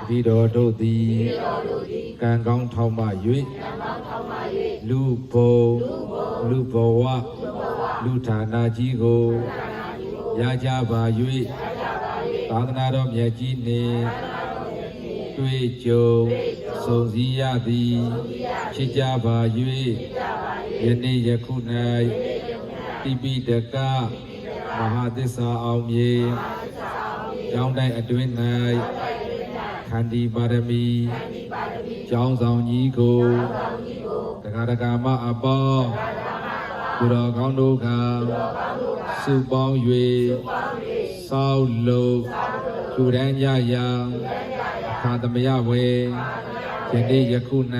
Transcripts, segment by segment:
ဒီတော်တို့သည်ကံကောင်းထောက်မှ၍လူဘုံလူဘဝလူဌာနကြီးကိုရကြပါ၍သာသနာတော်မြတ်ကြီးနှင့်တွေ့ကြုံစုံစည်းရသည်ဖြစ်ကြပါ၍ယနေ့ယခု၌တိပိဋကမဟာသစ္စာအောင်မြေကျောင်းတိုင်းအတွင်း၌ခန္တီပါရမီကျောင်းဆောင်ကြီးကိုတရားတော်မအပေါင်းသူတော်ကောင်းတို့ကစုပေါင်း၍စောက်လို့လူတန်းကြရန်အခါသမယဝေယနေ့ယခု၌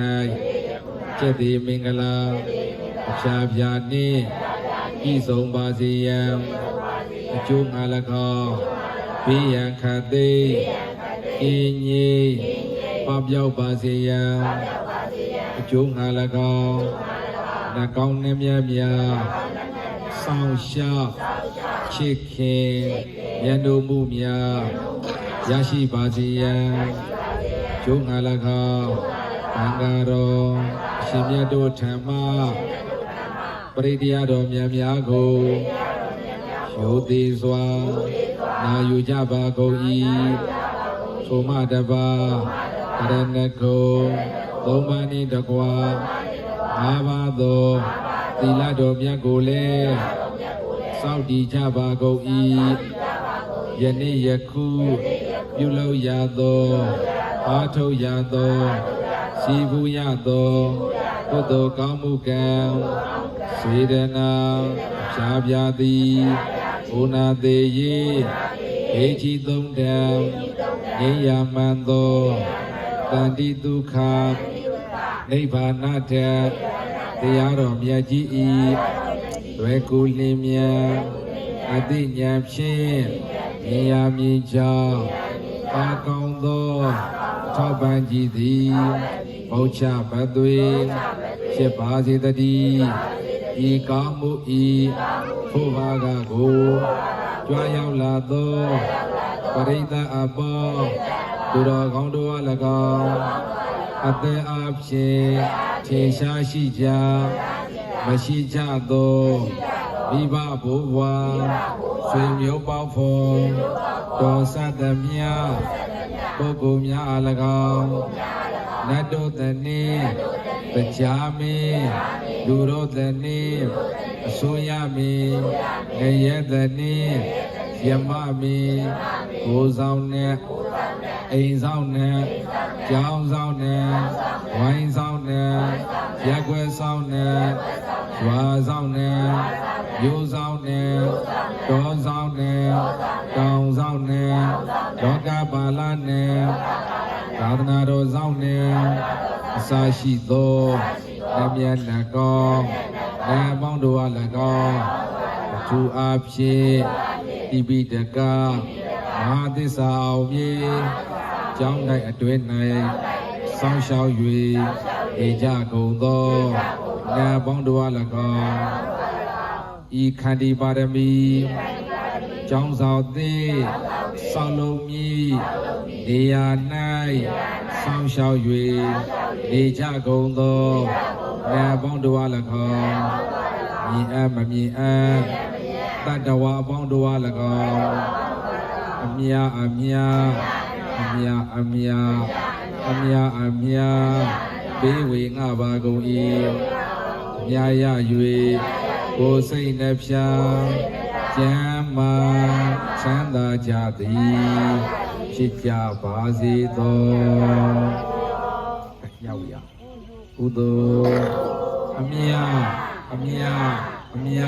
ကျက်သည်မင်္ဂလာအဖြာဖြာနှင့်ဤဆုံးပါစေရန်အကျိုးငါ၎င်းဘေးရန်ခတ်သိအင်းကြီးပပျောက်ပါစေရန်အကျိုးငါ၎င်းနှကောင်းနှမြတ်မြတ်ဆောင်ရှောက်ချစ်ခင်ရန်တို့မှုများရရှိပါစေရန်ကျိုးငါ၎င်းသံဃာတော်အရှင်မြတ်တို့ထံမှပရိတရားတော်မြတ်များကိုရိုသေစွာနာယူကြပါကုန်၏ထိုမှတပါတရဏဂုံသုံးပါးနှင့်တကွာ၅ပါးသောသီလတော်မြတ်ကိုလည်းစောင့်တည်ကြပါကုန်၏ယနေ့ယခုပြုလုပ်ရသောအားထုတ်ရသောစီပူရသောကုသိုလ်ကောင်းမှုကံစေတနာဖြာဖြာသည်ဘုနာသေးရေဧချီသုံးတံငြိမ်းရမှန်သောတန်တိဒုက္ခနိဗ္ဗာန်တည်းတရားတော်မြတ်ကြီး၏လွယ်ကူလင်းမြန်အသိဉာဏ်ဖြင့်မြင်ရမြင်ကြောင်းပါကောင်းသောထောက်ပံ့ကြည်သည်ဘုရားဘတ်သွေဖြစ်ပါစေတည်းဤကောင်းမှုဤဖို့ဘာကကိုကြွားရောက်လာသောပရိသတ်အပေါင်းသူတော်ကောင်းတို့အား၎င်းအသက်အားဖြင့်ထင်ရှားရှိကြမရှိကြသောမိဘဘိုးဘွားဆွေမျိုးပေါင်းဖော်တော်စသမျှပုဂ္ဂိုလ်များအား၎င်းနတ်တို့တည်းတရားမင်းလူတို့တည်းအစိုးရမင်းငရဲတည်းယမမင်းကိုဆောင်နဲ့အိမ်ဆောင်နဲ့ကျောင်းဆောင်နဲ့ဝိုင်းဆောင်နဲ့ရက်ွယ်ဆောင်နဲ့ရွာဆောင်နဲ့မျိုးဆောင်နဲ့တောဆောင်နဲ့တောင်ဆောင်နဲ့လောကပါဠနဲ့သာသနာတော်ဆောင်နဲ့အစာရှိသောနမြတ်နကောနာပေါင်းတို့အား၎င်းအထူးအားဖြင့်တိပိဋကမဟာသစ္စာအောင်မြေကျောင်း၌အတွင်း၌စောင့်ရှောက်၍နေကြကုန်သောနာပေါင်းတို့အား၎င်းဤခန္တီပါရမီကျောင်းဆောင်သည်ဆောင်းလုံးမြည်နေရာ၌စောင့်ရှောက်၍နေကြကုန်သောနာပေါင်းတို့အား၎င်းမြင်အပ်မမြင်အပ်တတ္တဝါပေါင်းတို့အား၎င်းအမြအမြအမြအမြအမြအမြဘေးဝေငှပါကုန်၏မြာရ၍ကိုယ်စိတ်နှဖျားကျမ်းမာချမ်းသာကြသည်ဖြစ်ကြပါစေသောရောက်ရကုသိုလ်အမြအမြအမြ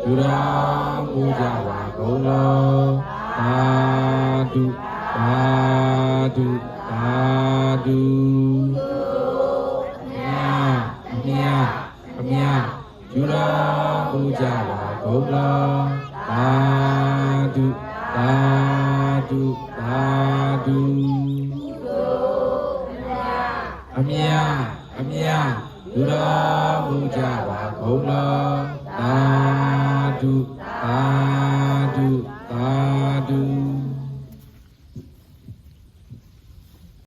လူတော်မူကြပါကုန်လောသာဓုသာဓုသာဓုအမြအမြလူတော်မူကြပါကုန်လောသာဓုသာဓုသာဓုအမြအမြလူတော်မူကြပါကုန်လောသာဓု